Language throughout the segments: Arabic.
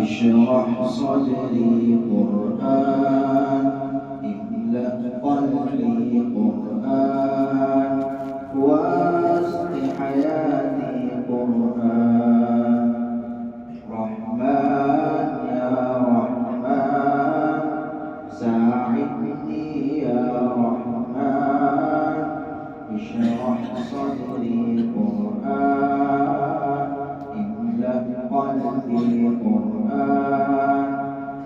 اشرح صدري قرآن، املأ قلبي قرآن، واسق حياتي قرآن. رحمن يا رحمن ساعدني يا رحمن، اشرح صدري قرآن، املأ قلبي قرآن،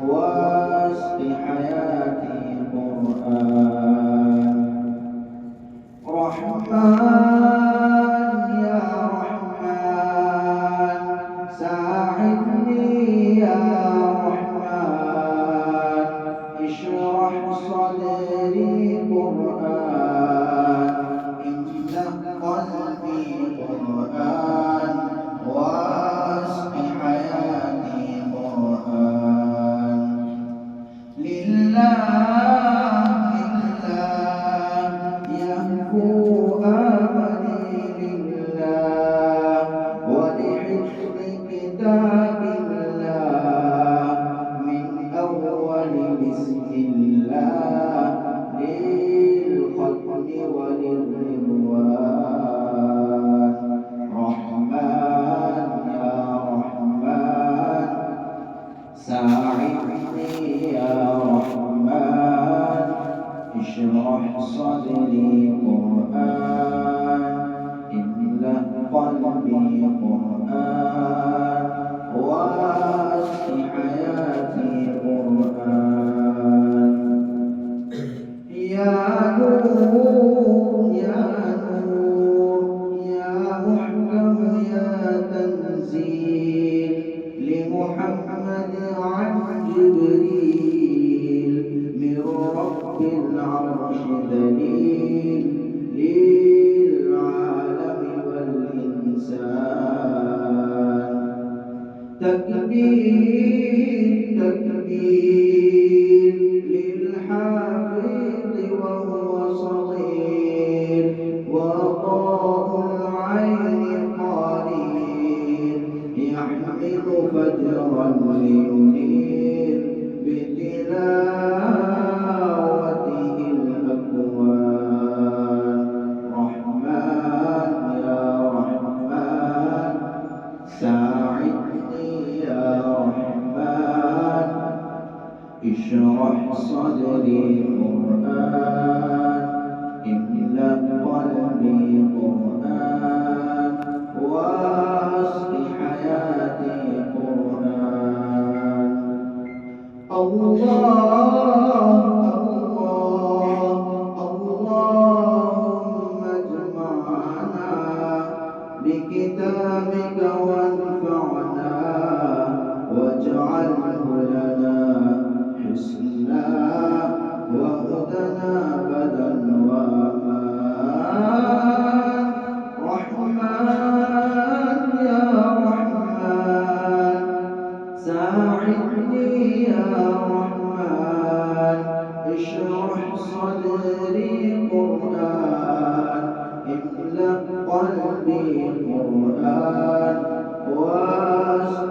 واسق حياتي قرآن. رحمن يا رحمن ساعدني يا رحمن، اشرح صدري قرآن، املأ قلبي قرآن، واسق حياتي قرآن. لله يهفو آملي لله، ولحفظ كتاب الله من أول بسم الله للختم وللرضوان. رحمن يا رحمن ساعدني يا رحمن، اشرح صدري قرآن، املأ قلبي قرآن، واسق حياتي قرآن. يا نور يا نور يا محكم يا تنزيل لمحمد عن جبريل، من رب العرش دليل للعالم والإنسان. تكبير تكبير للحافظ وهو صغير، وضاء العين قليل يحمل فجرا لينير بتلاوته الأكوان. رحمن يا رحمن ساعدني يا رحمن، اشرح صدري قرآن، املأ قلبي قرآن، واسق حياتي قرآن. اللهم اجمعنا بكتابك وانفعنا، واجعله لنا حسنا وهدنا أبدا وأمان. رحمن يا رحمن ساعدني يا رحمن، اشرح صدري قرآن، املأ قلبي قرآن، واسق